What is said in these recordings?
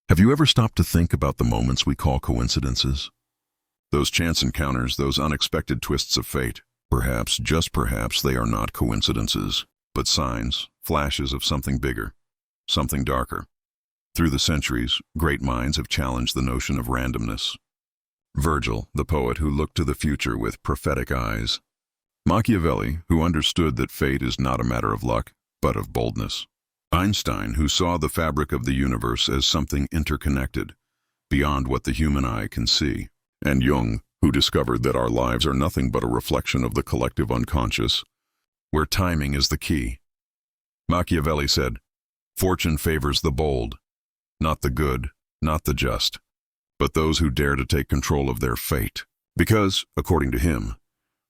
Have you ever stopped to think about the moments we call coincidences? Those chance encounters, those unexpected twists of fate. Perhaps, just perhaps, they are not coincidences, but signs, flashes of something bigger, something darker. Through the centuries, great minds have challenged the notion of randomness. Virgil, the poet who looked to the future with prophetic eyes. Machiavelli, who understood that fate is not a matter of luck, but of boldness. Einstein, who saw the fabric of the universe as something interconnected, beyond what the human eye can see. And Jung, who discovered that our lives are nothing but a reflection of the collective unconscious, where timing is the key. Machiavelli said, "Fortune favors the bold, not the good, not the just, but those who dare to take control of their fate." Because, according to him,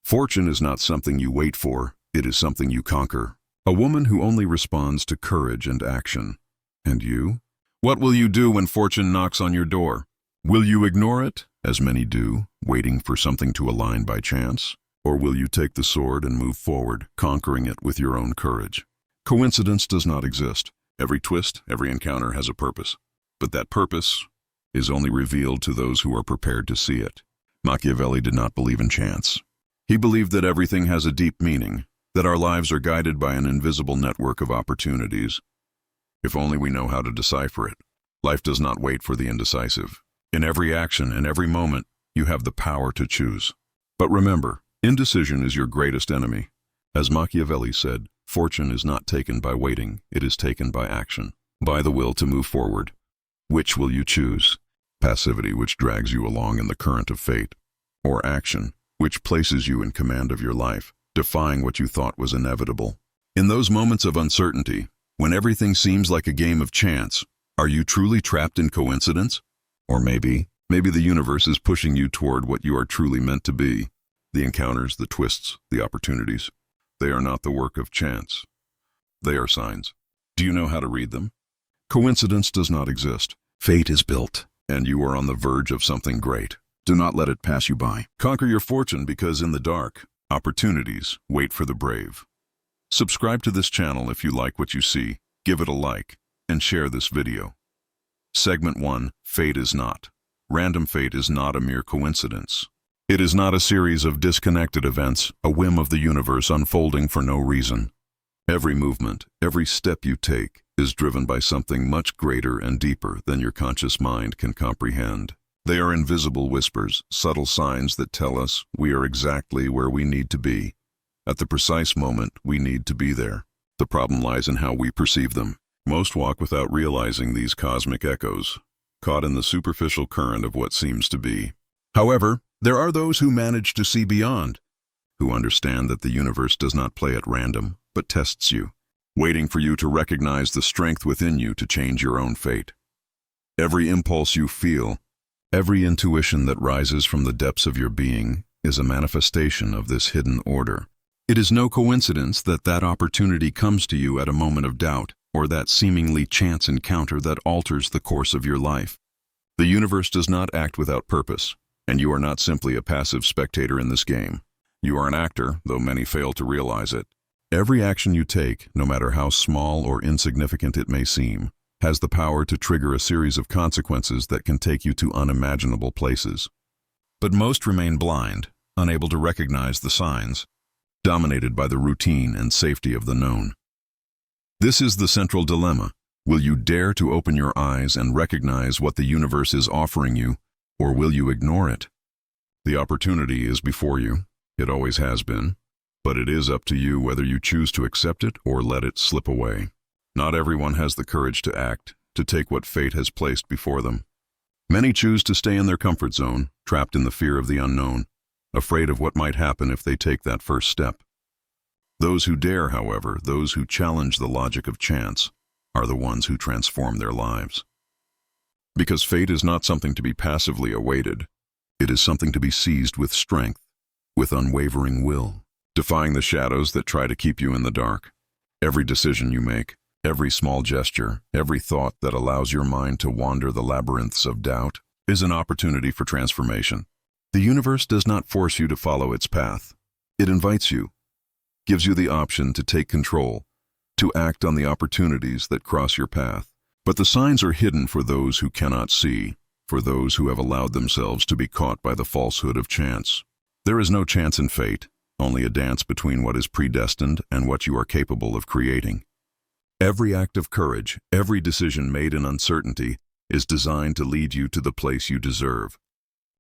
fortune is not something you wait for, it is something you conquer. A woman who only responds to courage and action. And you? What will you do when fortune knocks on your door? Will you ignore it, as many do, waiting for something to align by chance? Or will you take the sword and move forward, conquering it with your own courage? Coincidence does not exist. Every twist, every encounter has a purpose. But that purpose is only revealed to those who are prepared to see it. Machiavelli did not believe in chance. He believed that everything has a deep meaning, that our lives are guided by an invisible network of opportunities. If only we know how to decipher it. Life does not wait for the indecisive. In every action, in every moment, you have the power to choose. But remember, indecision is your greatest enemy. As Machiavelli said, fortune is not taken by waiting, it is taken by action, by the will to move forward. Which will you choose? Passivity, which drags you along in the current of fate, or action, which places you in command of your life, defying what you thought was inevitable. In those moments of uncertainty, when everything seems like a game of chance, are you truly trapped in coincidence? Or maybe the universe is pushing you toward what you are truly meant to be. The encounters, the twists, the opportunities, they are not the work of chance. They are signs. Do you know how to read them? Coincidence does not exist. Fate is built, and you are on the verge of something great. Do not let it pass you by. Conquer your fortune, because in the dark, opportunities wait for the brave. Subscribe to this channel if you like what you see, give it a like, and share this video. Segment 1, Fate is not. Random fate is not a mere coincidence. It is not a series of disconnected events, a whim of the universe unfolding for no reason. Every movement, every step you take, is driven by something much greater and deeper than your conscious mind can comprehend. They are invisible whispers, subtle signs that tell us we are exactly where we need to be. At the precise moment we need to be there. The problem lies in how we perceive them. Most walk without realizing these cosmic echoes, caught in the superficial current of what seems to be. However, there are those who manage to see beyond, who understand that the universe does not play at random, but tests you, waiting for you to recognize the strength within you to change your own fate. Every impulse you feel, every intuition that rises from the depths of your being is a manifestation of this hidden order. It is no coincidence that opportunity comes to you at a moment of doubt, or that seemingly chance encounter that alters the course of your life. The universe does not act without purpose, and you are not simply a passive spectator in this game. You are an actor, though many fail to realize it. Every action you take, no matter how small or insignificant it may seem, has the power to trigger a series of consequences that can take you to unimaginable places. But most remain blind, unable to recognize the signs, dominated by the routine and safety of the known. This is the central dilemma. Will you dare to open your eyes and recognize what the universe is offering you, or will you ignore it? The opportunity is before you. It always has been. But it is up to you whether you choose to accept it or let it slip away. Not everyone has the courage to act, to take what fate has placed before them. Many choose to stay in their comfort zone, trapped in the fear of the unknown, afraid of what might happen if they take that first step. Those who dare, however, those who challenge the logic of chance, are the ones who transform their lives. Because fate is not something to be passively awaited. It is something to be seized with strength, with unwavering will, defying the shadows that try to keep you in the dark. Every decision you make, every small gesture, every thought that allows your mind to wander the labyrinths of doubt, is an opportunity for transformation. The universe does not force you to follow its path. It invites you, gives you the option to take control, to act on the opportunities that cross your path. But the signs are hidden for those who cannot see, for those who have allowed themselves to be caught by the falsehood of chance. There is no chance in fate, only a dance between what is predestined and what you are capable of creating. Every act of courage, every decision made in uncertainty, is designed to lead you to the place you deserve.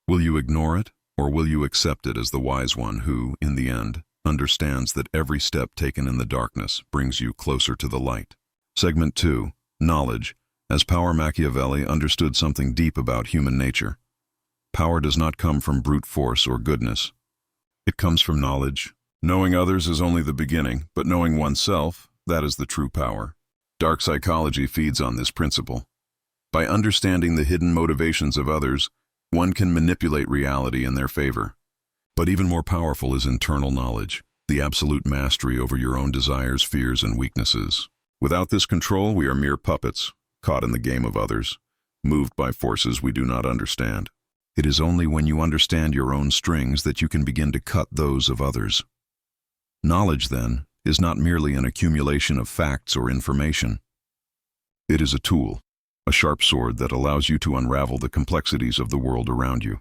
Will you ignore it, or will you accept it as the wise one who, in the end, understands that every step taken in the darkness brings you closer to the light? Segment 2. Knowledge. As Machiavelli understood something deep about human nature. Power does not come from brute force or goodness. It comes from knowledge. Knowing others is only the beginning, but knowing oneself, that is the true power. Dark psychology feeds on this principle. By understanding the hidden motivations of others, one can manipulate reality in their favor. But even more powerful is internal knowledge, the absolute mastery over your own desires, fears, and weaknesses. Without this control, we are mere puppets, caught in the game of others, moved by forces we do not understand. It is only when you understand your own strings that you can begin to cut those of others. Knowledge, then, is not merely an accumulation of facts or information. It is a tool, a sharp sword that allows you to unravel the complexities of the world around you.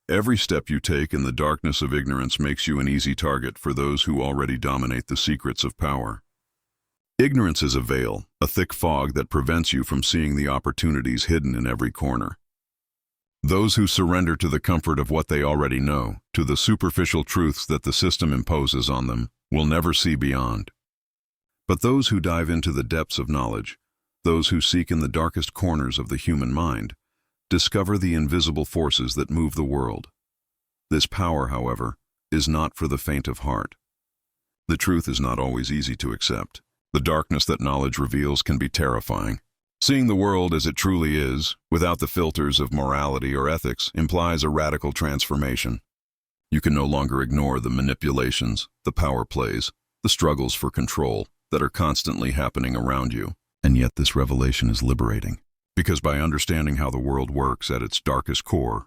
Every step you take in the darkness of ignorance makes you an easy target for those who already dominate the secrets of power. Ignorance is a veil, a thick fog that prevents you from seeing the opportunities hidden in every corner. Those who surrender to the comfort of what they already know, to the superficial truths that the system imposes on them, will never see beyond. But those who dive into the depths of knowledge, those who seek in the darkest corners of the human mind, discover the invisible forces that move the world. This power, however, is not for the faint of heart. The truth is not always easy to accept. The darkness that knowledge reveals can be terrifying. Seeing the world as it truly is, without the filters of morality or ethics, implies a radical transformation. You can no longer ignore the manipulations, the power plays, the struggles for control that are constantly happening around you. And yet this revelation is liberating, because by understanding how the world works at its darkest core,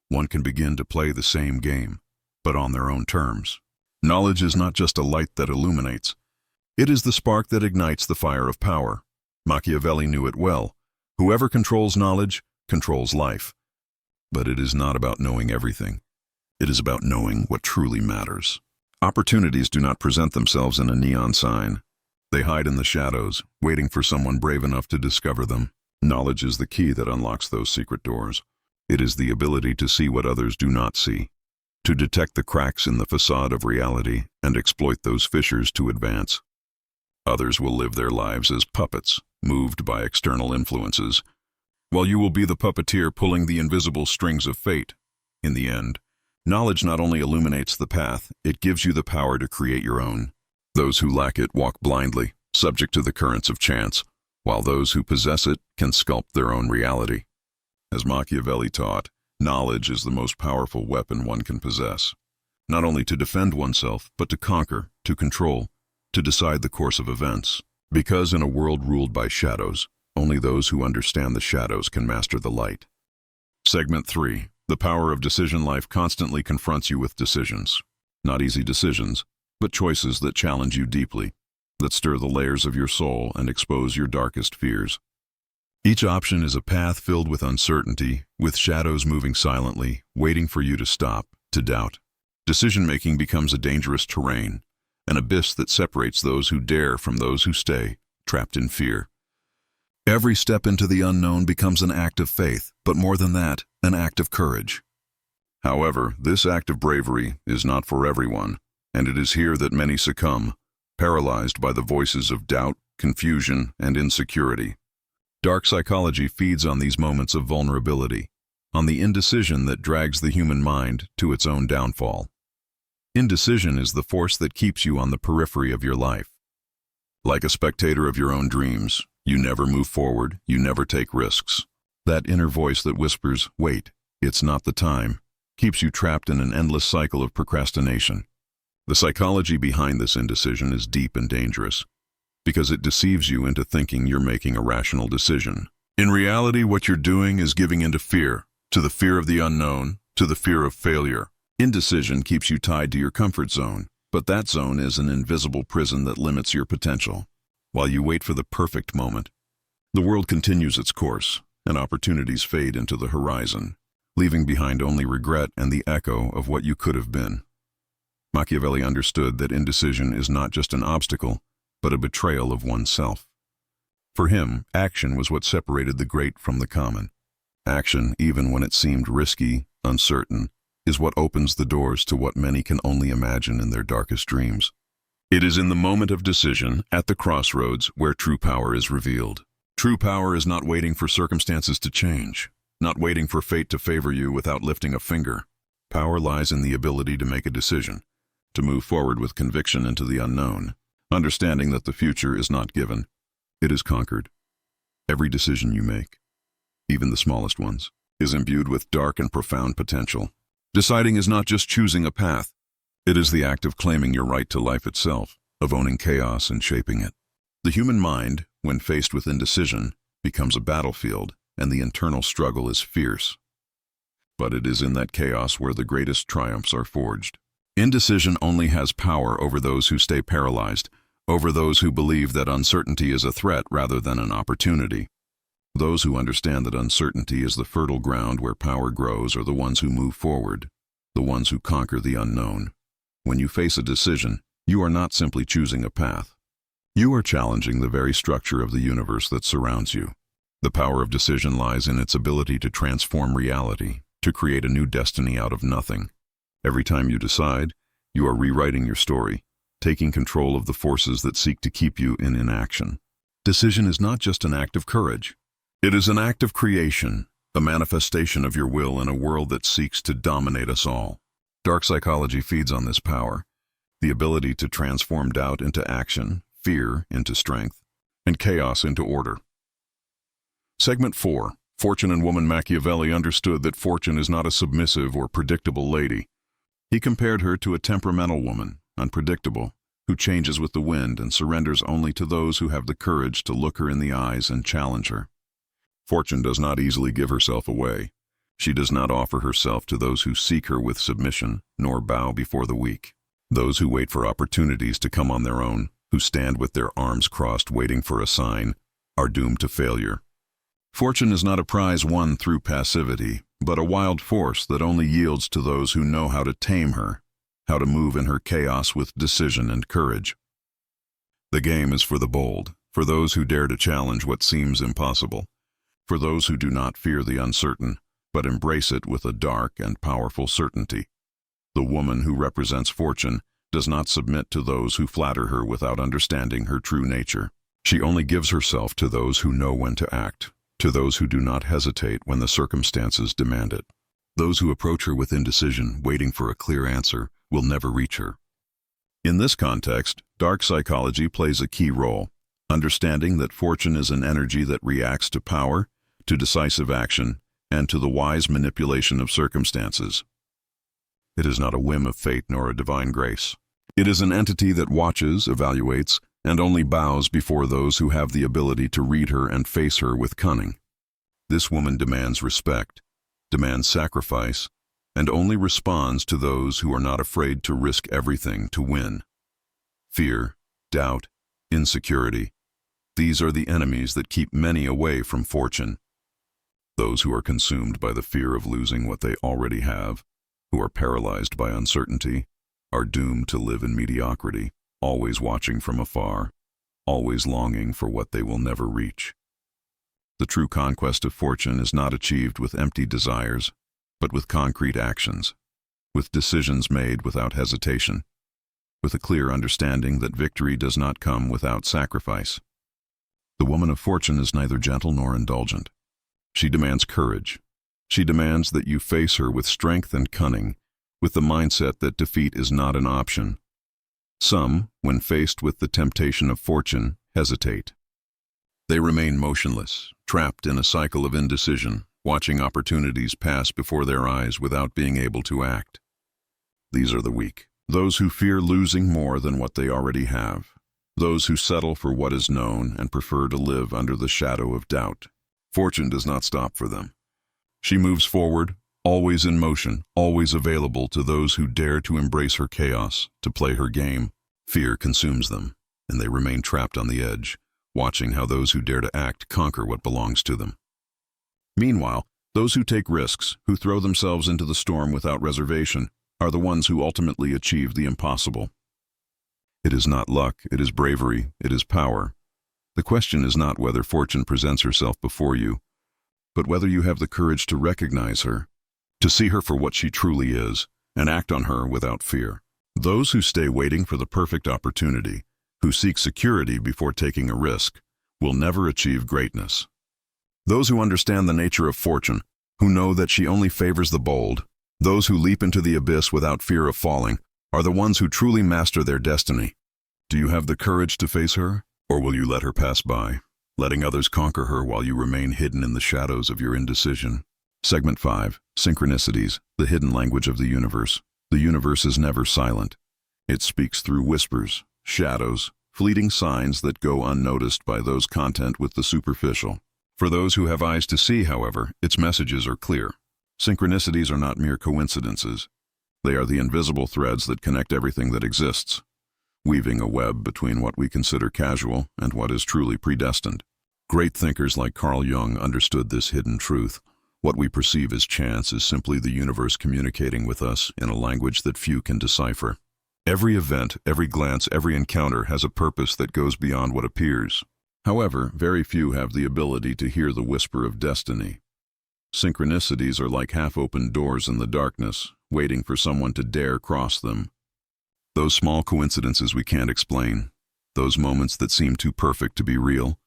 one can begin to play the same game, but on their own terms. Knowledge is not just a light that illuminates. It is the spark that ignites the fire of power. Machiavelli knew it well. Whoever controls knowledge, controls life. But it is not about knowing everything. It is about knowing what truly matters. Opportunities do not present themselves in a neon sign. They hide in the shadows, waiting for someone brave enough to discover them. Knowledge is the key that unlocks those secret doors. It is the ability to see what others do not see, to detect the cracks in the facade of reality and exploit those fissures to advance. Others will live their lives as puppets, moved by external influences, while you will be the puppeteer pulling the invisible strings of fate. In the end, knowledge not only illuminates the path, it gives you the power to create your own. Those who lack it walk blindly, subject to the currents of chance, while those who possess it can sculpt their own reality. As Machiavelli taught, knowledge is the most powerful weapon one can possess, not only to defend oneself, but to conquer, to control, to decide the course of events. Because in a world ruled by shadows, only those who understand the shadows can master the light. Segment 3. The power of decision. Life constantly confronts you with decisions. Not easy decisions, but choices that challenge you deeply, that stir the layers of your soul and expose your darkest fears. Each option is a path filled with uncertainty, with shadows moving silently, waiting for you to stop, to doubt. Decision-making becomes a dangerous terrain, an abyss that separates those who dare from those who stay, trapped in fear. Every step into the unknown becomes an act of faith, but more than that, an act of courage. However, this act of bravery is not for everyone, and it is here that many succumb, paralyzed by the voices of doubt, confusion, and insecurity. Dark psychology feeds on these moments of vulnerability, on the indecision that drags the human mind to its own downfall. Indecision is the force that keeps you on the periphery of your life. Like a spectator of your own dreams, you never move forward, you never take risks. That inner voice that whispers, "Wait, it's not the time," keeps you trapped in an endless cycle of procrastination. The psychology behind this indecision is deep and dangerous, because it deceives you into thinking you're making a rational decision. In reality, what you're doing is giving into fear, to the fear of the unknown, to the fear of failure. Indecision keeps you tied to your comfort zone, but that zone is an invisible prison that limits your potential. While you wait for the perfect moment, The world continues its course, and opportunities fade into the horizon, leaving behind only regret and the echo of what you could have been. Machiavelli understood that indecision is not just an obstacle, but a betrayal of oneself. For him, action was what separated the great from the common. Action, even when it seemed risky, uncertain, is what opens the doors to what many can only imagine in their darkest dreams. It is in the moment of decision, at the crossroads, where true power is revealed. True power is not waiting for circumstances to change, not waiting for fate to favor you without lifting a finger. Power lies in the ability to make a decision, to move forward with conviction into the unknown, understanding that the future is not given, it is conquered. Every decision you make, even the smallest ones, is imbued with dark and profound potential. Deciding is not just choosing a path, it is the act of claiming your right to life itself, of owning chaos and shaping it. The human mind, when faced with indecision, becomes a battlefield, and the internal struggle is fierce. But it is in that chaos where the greatest triumphs are forged. Indecision only has power over those who stay paralyzed, over those who believe that uncertainty is a threat rather than an opportunity. Those who understand that uncertainty is the fertile ground where power grows are the ones who move forward, the ones who conquer the unknown. When you face a decision, you are not simply choosing a path. You are challenging the very structure of the universe that surrounds you. The power of decision lies in its ability to transform reality, to create a new destiny out of nothing. Every time you decide, you are rewriting your story, taking control of the forces that seek to keep you in inaction. Decision is not just an act of courage. It is an act of creation, a manifestation of your will in a world that seeks to dominate us all. Dark psychology feeds on this power, the ability to transform doubt into action, fear into strength, and chaos into order. Segment 4. Fortune and Woman. Machiavelli understood that fortune is not a submissive or predictable lady. He compared her to a temperamental woman, unpredictable, who changes with the wind and surrenders only to those who have the courage to look her in the eyes and challenge her. Fortune does not easily give herself away. She does not offer herself to those who seek her with submission, nor bow before the weak. Those who wait for opportunities to come on their own, who stand with their arms crossed waiting for a sign, are doomed to failure. Fortune is not a prize won through passivity, but a wild force that only yields to those who know how to tame her, how to move in her chaos with decision and courage. The game is for the bold, for those who dare to challenge what seems impossible, for those who do not fear the uncertain, but embrace it with a dark and powerful certainty. The woman who represents fortune does not submit to those who flatter her without understanding her true nature. She only gives herself to those who know when to act, to those who do not hesitate when the circumstances demand it. Those who approach her with indecision, waiting for a clear answer, will never reach her. In this context, dark psychology plays a key role, understanding that fortune is an energy that reacts to power, to decisive action, and to the wise manipulation of circumstances. It is not a whim of fate nor a divine grace. It is an entity that watches, evaluates, and only bows before those who have the ability to read her and face her with cunning. This woman demands respect, demands sacrifice, and only responds to those who are not afraid to risk everything to win. Fear, doubt, insecurity, these are the enemies that keep many away from fortune. Those who are consumed by the fear of losing what they already have, who are paralyzed by uncertainty, are doomed to live in mediocrity, always watching from afar, always longing for what they will never reach. The true conquest of fortune is not achieved with empty desires, but with concrete actions, with decisions made without hesitation, with a clear understanding that victory does not come without sacrifice. The woman of fortune is neither gentle nor indulgent. She demands courage. She demands that you face her with strength and cunning, with the mindset that defeat is not an option. Some, when faced with the temptation of fortune, hesitate. They remain motionless, trapped in a cycle of indecision, watching opportunities pass before their eyes without being able to act. These are the weak, those who fear losing more than what they already have, those who settle for what is known and prefer to live under the shadow of doubt. Fortune does not stop for them. She moves forward, always in motion, always available to those who dare to embrace her chaos, to play her game. Fear consumes them, and they remain trapped on the edge, watching how those who dare to act conquer what belongs to them. Meanwhile, those who take risks, who throw themselves into the storm without reservation, are the ones who ultimately achieve the impossible. It is not luck, it is bravery, it is power. The question is not whether fortune presents herself before you, but whether you have the courage to recognize her, to see her for what she truly is, and act on her without fear. Those who stay waiting for the perfect opportunity, who seek security before taking a risk, will never achieve greatness. Those who understand the nature of fortune, who know that she only favors the bold, those who leap into the abyss without fear of falling, are the ones who truly master their destiny. Do you have the courage to face her, or will you let her pass by, letting others conquer her while you remain hidden in the shadows of your indecision? Segment 5. Synchronicities, the hidden language of the universe. The universe is never silent. It speaks through whispers, shadows, fleeting signs that go unnoticed by those content with the superficial. For those who have eyes to see, however, its messages are clear. Synchronicities are not mere coincidences. They are the invisible threads that connect everything that exists, weaving a web between what we consider casual and what is truly predestined. Great thinkers like Carl Jung understood this hidden truth. What we perceive as chance is simply the universe communicating with us in a language that few can decipher. Every event, every glance, every encounter has a purpose that goes beyond what appears. However, very few have the ability to hear the whisper of destiny. Synchronicities are like half-open doors in the darkness, waiting for someone to dare cross them. Those small coincidences we can't explain, those moments that seem too perfect to be real,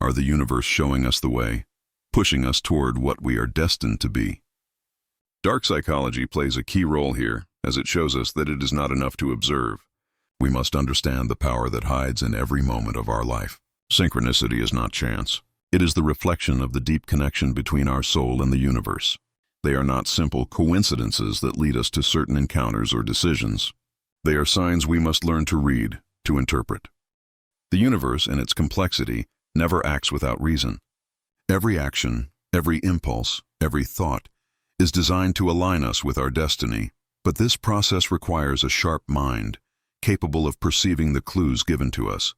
are the universe showing us the way, pushing us toward what we are destined to be. Dark psychology plays a key role here, as it shows us that it is not enough to observe. We must understand the power that hides in every moment of our life. Synchronicity is not chance. It is the reflection of the deep connection between our soul and the universe. They are not simple coincidences that lead us to certain encounters or decisions. They are signs we must learn to read, to interpret. The universe, in its complexity, never acts without reason. Every action, every impulse, every thought is designed to align us with our destiny, but this process requires a sharp mind, capable of perceiving the clues given to us.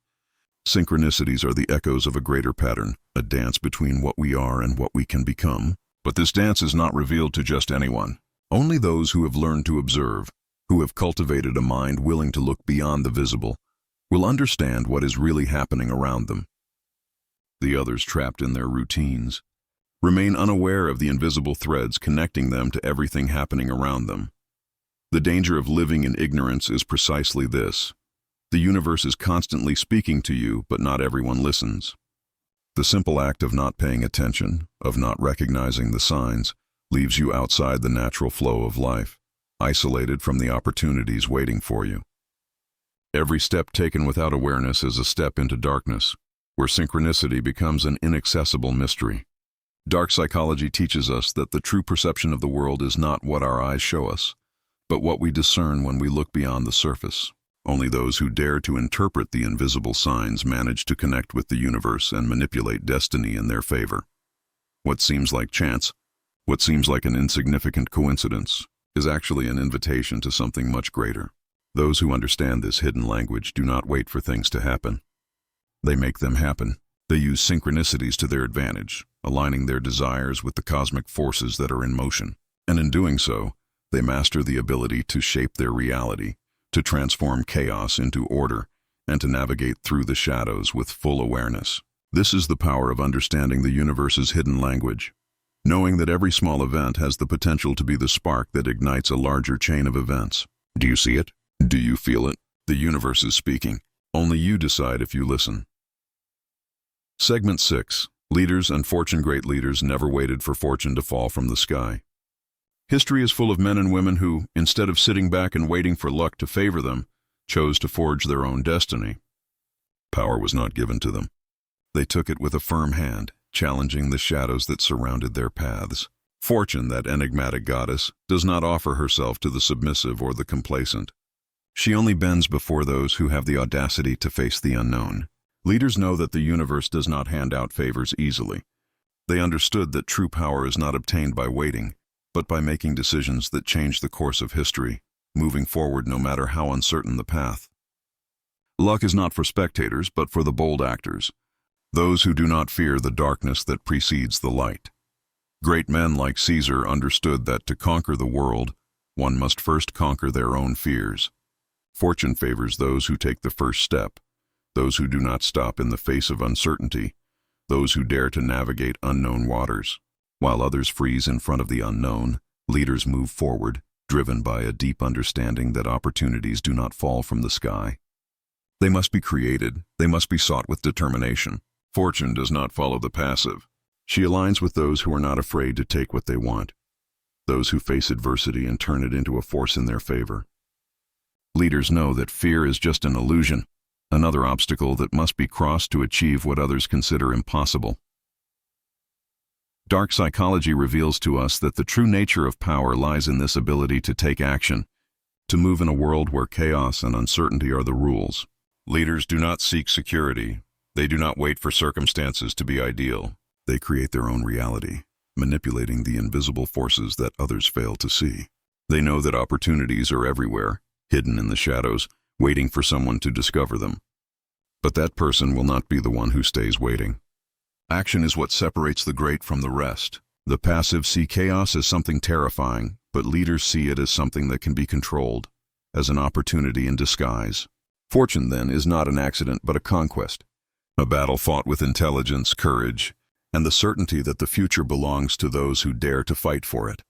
Synchronicities are the echoes of a greater pattern, a dance between what we are and what we can become. But this dance is not revealed to just anyone. Only those who have learned to observe, who have cultivated a mind willing to look beyond the visible, will understand what is really happening around them. The others, trapped in their routines, remain unaware of the invisible threads connecting them to everything happening around them. The danger of living in ignorance is precisely this. The universe is constantly speaking to you, but not everyone listens. The simple act of not paying attention, of not recognizing the signs, leaves you outside the natural flow of life, isolated from the opportunities waiting for you. Every step taken without awareness is a step into darkness, where synchronicity becomes an inaccessible mystery. Dark psychology teaches us that the true perception of the world is not what our eyes show us, but what we discern when we look beyond the surface. Only those who dare to interpret the invisible signs manage to connect with the universe and manipulate destiny in their favor. What seems like chance, what seems like an insignificant coincidence, is actually an invitation to something much greater. Those who understand this hidden language do not wait for things to happen. They make them happen. They use synchronicities to their advantage, aligning their desires with the cosmic forces that are in motion. And in doing so, they master the ability to shape their reality, to transform chaos into order, and to navigate through the shadows with full awareness. This is the power of understanding the universe's hidden language, knowing that every small event has the potential to be the spark that ignites a larger chain of events. Do you see it? Do you feel it? The universe is speaking. Only you decide if you listen. Segment 6. Leaders and fortune-great leaders never waited for fortune to fall from the sky. History is full of men and women who, instead of sitting back and waiting for luck to favor them, chose to forge their own destiny. Power was not given to them. They took it with a firm hand, challenging the shadows that surrounded their paths. Fortune, that enigmatic goddess, does not offer herself to the submissive or the complacent. She only bends before those who have the audacity to face the unknown. Leaders know that the universe does not hand out favors easily. They understood that true power is not obtained by waiting, but by making decisions that change the course of history, moving forward no matter how uncertain the path. Luck is not for spectators, but for the bold actors. those who do not fear the darkness that precedes the light. Great men like Caesar understood that to conquer the world, one must first conquer their own fears. Fortune favors those who take the first step, those who do not stop in the face of uncertainty, those who dare to navigate unknown waters. While others freeze in front of the unknown, leaders move forward, driven by a deep understanding that opportunities do not fall from the sky. They must be created, they must be sought with determination. Fortune does not follow the passive. She aligns with those who are not afraid to take what they want, those who face adversity and turn it into a force in their favor. Leaders know that fear is just an illusion, another obstacle that must be crossed to achieve what others consider impossible. Dark psychology reveals to us that the true nature of power lies in this ability to take action, to move in a world where chaos and uncertainty are the rules. Leaders do not seek security. They do not wait for circumstances to be ideal. They create their own reality, manipulating the invisible forces that others fail to see. They know that opportunities are everywhere, hidden in the shadows, waiting for someone to discover them. But that person will not be the one who stays waiting. Action is what separates the great from the rest. The passive see chaos as something terrifying, but leaders see it as something that can be controlled, as an opportunity in disguise. Fortune, then, is not an accident but a conquest, a battle fought with intelligence, courage, and the certainty that the future belongs to those who dare to fight for it.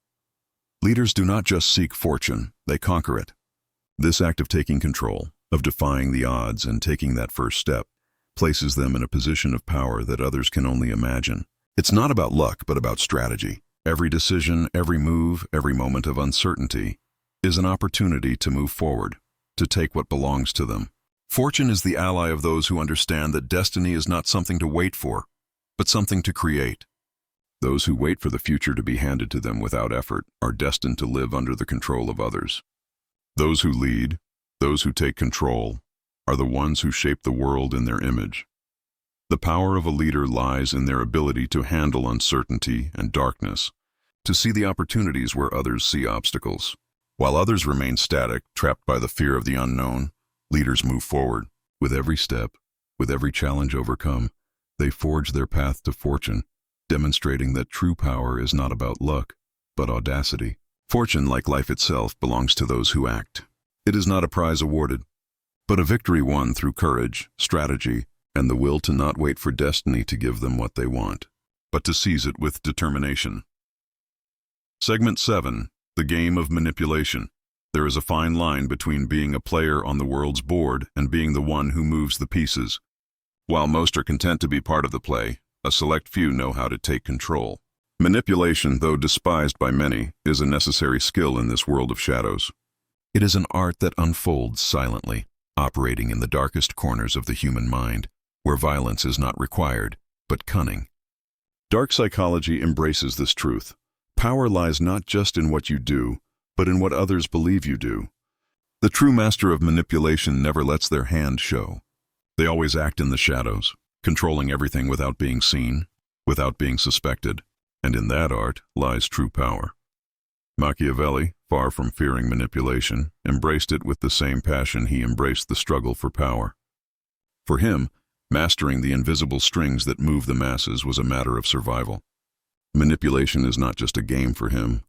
Leaders do not just seek fortune, they conquer it. This act of taking control, of defying the odds and taking that first step, places them in a position of power that others can only imagine. It's not about luck, but about strategy. Every decision, every move, every moment of uncertainty is an opportunity to move forward, to take what belongs to them. Fortune is the ally of those who understand that destiny is not something to wait for, but something to create. Those who wait for the future to be handed to them without effort are destined to live under the control of others. Those who lead, those who take control, are the ones who shape the world in their image. The power of a leader lies in their ability to handle uncertainty and darkness, to see the opportunities where others see obstacles. While others remain static, trapped by the fear of the unknown, leaders move forward. With every step, with every challenge overcome, they forge their path to fortune, demonstrating that true power is not about luck, but audacity. Fortune, like life itself, belongs to those who act. It is not a prize awarded, but a victory won through courage, strategy, and the will to not wait for destiny to give them what they want, but to seize it with determination. Segment 7. The Game of Manipulation. There is a fine line between being a player on the world's board and being the one who moves the pieces. While most are content to be part of the play, a select few know how to take control. Manipulation, though despised by many, is a necessary skill in this world of shadows. It is an art that unfolds silently, operating in the darkest corners of the human mind, where violence is not required, but cunning. Dark psychology embraces this truth. Power lies not just in what you do, but in what others believe you do. The true master of manipulation never lets their hand show. They always act in the shadows, controlling everything without being seen, without being suspected, and in that art lies true power. Machiavelli, far from fearing manipulation, embraced it with the same passion he embraced the struggle for power. For him, mastering the invisible strings that move the masses was a matter of survival. Manipulation is not just a game for him,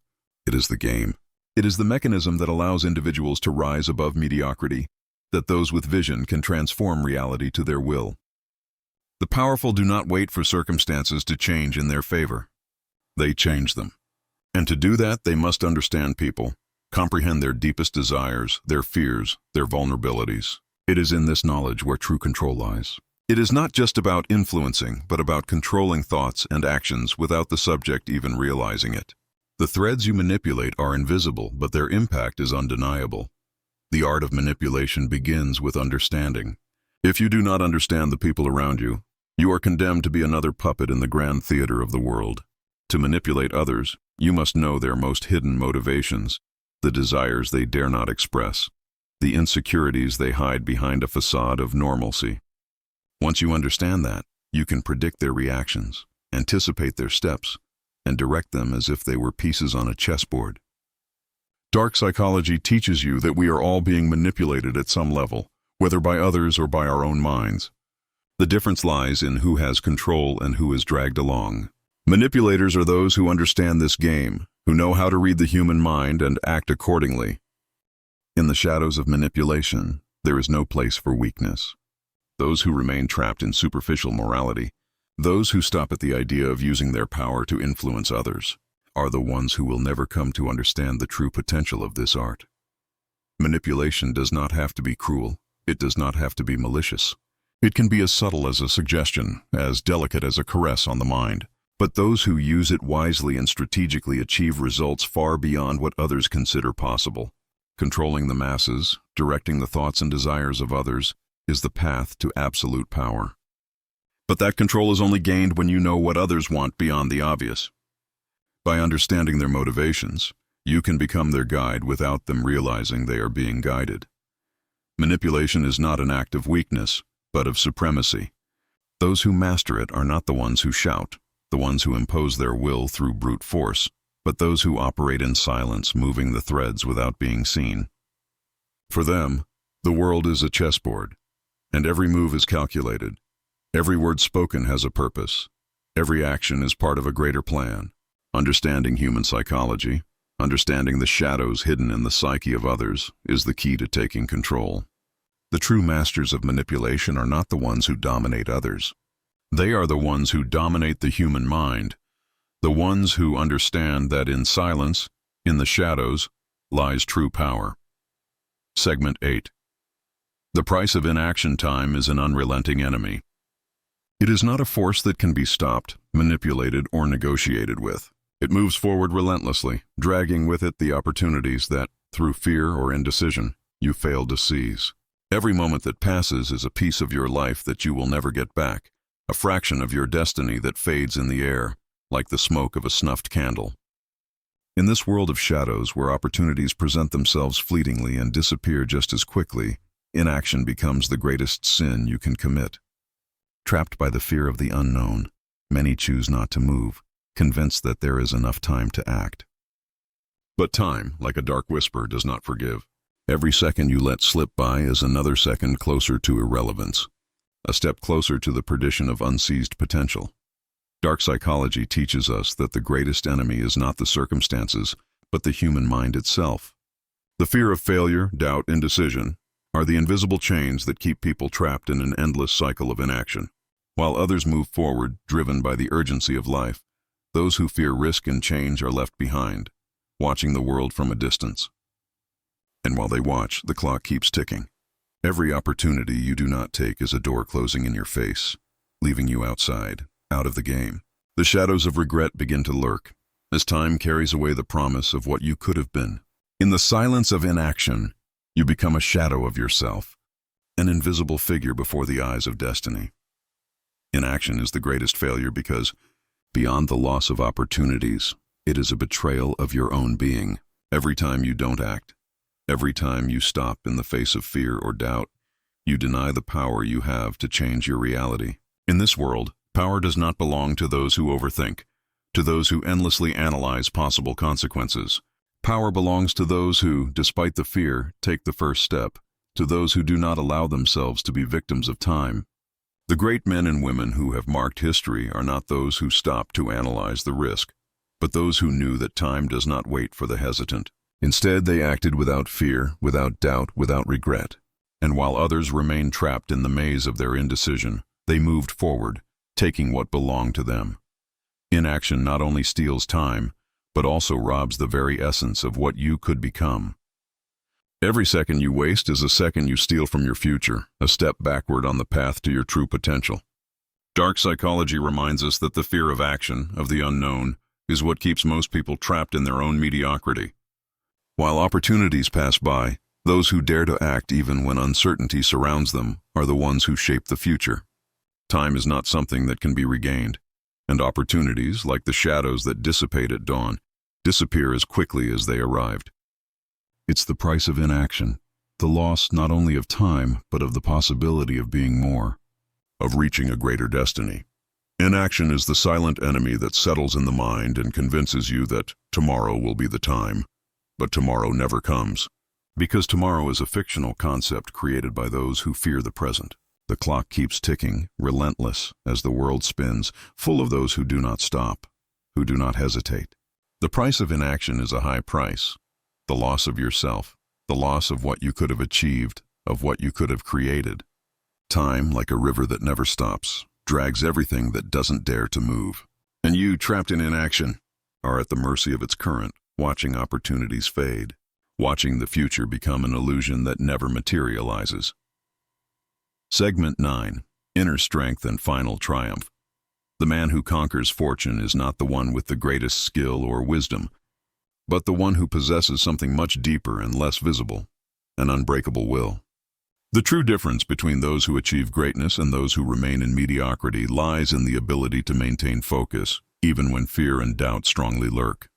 it is the game. It is the mechanism that allows individuals to rise above mediocrity, that those with vision can transform reality to their will. The powerful do not wait for circumstances to change in their favor. They change them. And to do that, they must understand people, comprehend their deepest desires, their fears, their vulnerabilities. It is in this knowledge where true control lies. It is not just about influencing, but about controlling thoughts and actions without the subject even realizing it. The threads you manipulate are invisible, but their impact is undeniable. The art of manipulation begins with understanding. If you do not understand the people around you, you are condemned to be another puppet in the grand theater of the world. To manipulate others, you must know their most hidden motivations, the desires they dare not express, the insecurities they hide behind a facade of normalcy. Once you understand that, you can predict their reactions, anticipate their steps, and direct them as if they were pieces on a chessboard. Dark psychology teaches you that we are all being manipulated at some level, whether by others or by our own minds. The difference lies in who has control and who is dragged along. Manipulators are those who understand this game, who know how to read the human mind and act accordingly. In the shadows of manipulation, there is no place for weakness. Those who remain trapped in superficial morality, those who stop at the idea of using their power to influence others, are the ones who will never come to understand the true potential of this art. Manipulation does not have to be cruel. It does not have to be malicious. It can be as subtle as a suggestion, as delicate as a caress on the mind. But those who use it wisely and strategically achieve results far beyond what others consider possible. Controlling the masses, directing the thoughts and desires of others, is the path to absolute power. But that control is only gained when you know what others want beyond the obvious. By understanding their motivations, you can become their guide without them realizing they are being guided. Manipulation is not an act of weakness, but of supremacy. Those who master it are not the ones who shout, the ones who impose their will through brute force, but those who operate in silence, moving the threads without being seen. For them, the world is a chessboard, and every move is calculated. Every word spoken has a purpose. Every action is part of a greater plan. Understanding human psychology, understanding the shadows hidden in the psyche of others, is the key to taking control. The true masters of manipulation are not the ones who dominate others. They are the ones who dominate the human mind, the ones who understand that in silence, in the shadows, lies true power. Segment 8. The price of inaction. Time is an unrelenting enemy. It is not a force that can be stopped, manipulated, or negotiated with. It moves forward relentlessly, dragging with it the opportunities that, through fear or indecision, you failed to seize. Every moment that passes is a piece of your life that you will never get back, a fraction of your destiny that fades in the air, like the smoke of a snuffed candle. In this world of shadows, where opportunities present themselves fleetingly and disappear just as quickly, inaction becomes the greatest sin you can commit. Trapped by the fear of the unknown, many choose not to move, convinced that there is enough time to act. But time, like a dark whisper, does not forgive. Every second you let slip by is another second closer to irrelevance, a step closer to the perdition of unseized potential. Dark psychology teaches us that the greatest enemy is not the circumstances, but the human mind itself. The fear of failure, doubt, indecision are the invisible chains that keep people trapped in an endless cycle of inaction. While others move forward, driven by the urgency of life, those who fear risk and change are left behind, watching the world from a distance. And while they watch, the clock keeps ticking. Every opportunity you do not take is a door closing in your face, leaving you outside, out of the game. The shadows of regret begin to lurk, as time carries away the promise of what you could have been. In the silence of inaction, you become a shadow of yourself, an invisible figure before the eyes of destiny. Inaction is the greatest failure because, beyond the loss of opportunities, it is a betrayal of your own being. Every time you don't act, every time you stop in the face of fear or doubt, you deny the power you have to change your reality. In this world, power does not belong to those who overthink, to those who endlessly analyze possible consequences. Power belongs to those who, despite the fear, take the first step, to those who do not allow themselves to be victims of time. The great men and women who have marked history are not those who stopped to analyze the risk, but those who knew that time does not wait for the hesitant. Instead, they acted without fear, without doubt, without regret. And while others remained trapped in the maze of their indecision, they moved forward, taking what belonged to them. Inaction not only steals time, but also robs the very essence of what you could become. Every second you waste is a second you steal from your future, a step backward on the path to your true potential. Dark psychology reminds us that the fear of action, of the unknown, is what keeps most people trapped in their own mediocrity. While opportunities pass by, those who dare to act even when uncertainty surrounds them are the ones who shape the future. Time is not something that can be regained, and opportunities, like the shadows that dissipate at dawn, disappear as quickly as they arrived. It's the price of inaction, the loss not only of time, but of the possibility of being more, of reaching a greater destiny. Inaction is the silent enemy that settles in the mind and convinces you that tomorrow will be the time. But tomorrow never comes, because tomorrow is a fictional concept created by those who fear the present. The clock keeps ticking, relentless, as the world spins, full of those who do not stop, who do not hesitate. The price of inaction is a high price. The loss of yourself, the loss of what you could have achieved, of what you could have created. Time, like a river that never stops, drags everything that doesn't dare to move. And you, trapped in inaction, are at the mercy of its current, watching opportunities fade, watching the future become an illusion that never materializes. Segment 9. Inner Strength and Final Triumph. The man who conquers fortune is not the one with the greatest skill or wisdom, but the one who possesses something much deeper and less visible, an unbreakable will. The true difference between those who achieve greatness and those who remain in mediocrity lies in the ability to maintain focus, even when fear and doubt strongly lurk.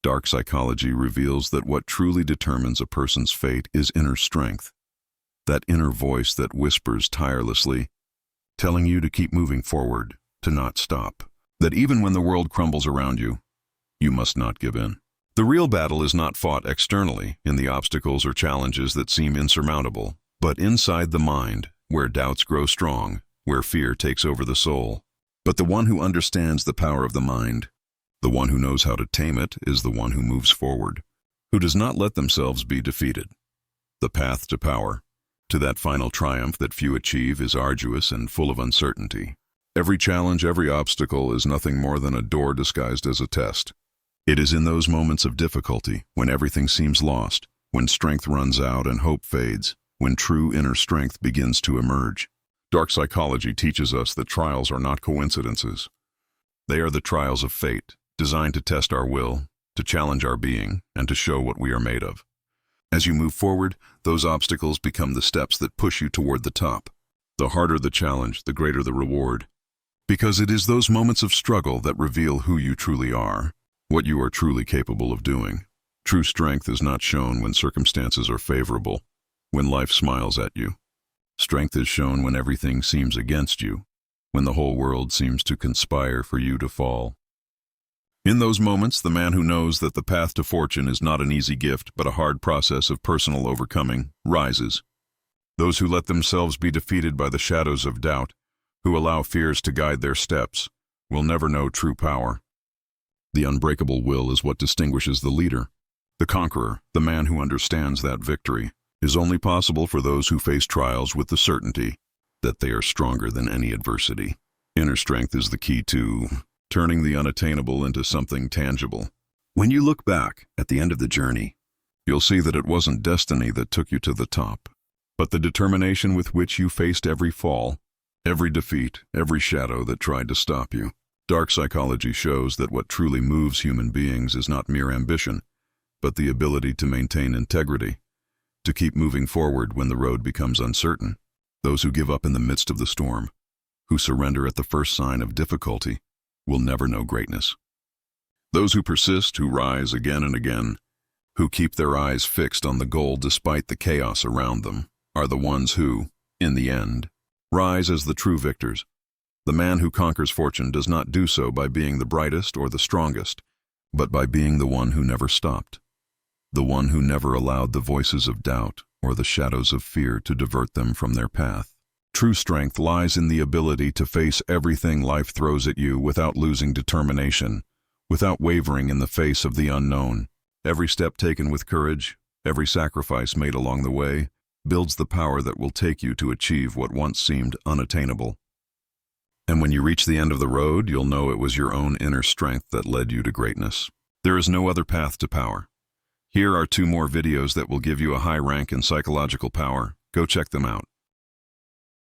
Dark psychology reveals that what truly determines a person's fate is inner strength, that inner voice that whispers tirelessly, telling you to keep moving forward, to not stop, that even when the world crumbles around you, you must not give in. The real battle is not fought externally, in the obstacles or challenges that seem insurmountable, but inside the mind, where doubts grow strong, where fear takes over the soul. But the one who understands the power of the mind, the one who knows how to tame it, is the one who moves forward, who does not let themselves be defeated. The path to power, to that final triumph that few achieve, is arduous and full of uncertainty. Every challenge, every obstacle is nothing more than a door disguised as a test. It is in those moments of difficulty, when everything seems lost, when strength runs out and hope fades, when true inner strength begins to emerge. Dark psychology teaches us that trials are not coincidences. They are the trials of fate, designed to test our will, to challenge our being, and to show what we are made of. As you move forward, those obstacles become the steps that push you toward the top. The harder the challenge, the greater the reward. Because it is those moments of struggle that reveal who you truly are, what you are truly capable of doing. True strength is not shown when circumstances are favorable, when life smiles at you. Strength is shown when everything seems against you, when the whole world seems to conspire for you to fall. In those moments, the man who knows that the path to fortune is not an easy gift but a hard process of personal overcoming, rises. Those who let themselves be defeated by the shadows of doubt, who allow fears to guide their steps, will never know true power. The unbreakable will is what distinguishes the leader. The conqueror, the man who understands that victory, is only possible for those who face trials with the certainty that they are stronger than any adversity. Inner strength is the key to turning the unattainable into something tangible. When you look back at the end of the journey, you'll see that it wasn't destiny that took you to the top, but the determination with which you faced every fall, every defeat, every shadow that tried to stop you. Dark psychology shows that what truly moves human beings is not mere ambition, but the ability to maintain integrity, to keep moving forward when the road becomes uncertain. Those who give up in the midst of the storm, who surrender at the first sign of difficulty, will never know greatness. Those who persist, who rise again and again, who keep their eyes fixed on the goal despite the chaos around them, are the ones who, in the end, rise as the true victors. The man who conquers fortune does not do so by being the brightest or the strongest, but by being the one who never stopped, the one who never allowed the voices of doubt or the shadows of fear to divert them from their path. True strength lies in the ability to face everything life throws at you without losing determination, without wavering in the face of the unknown. Every step taken with courage, every sacrifice made along the way, builds the power that will take you to achieve what once seemed unattainable. And when you reach the end of the road, you'll know it was your own inner strength that led you to greatness. There is no other path to power. Here are 2 more videos that will give you a high rank in psychological power. Go check them out.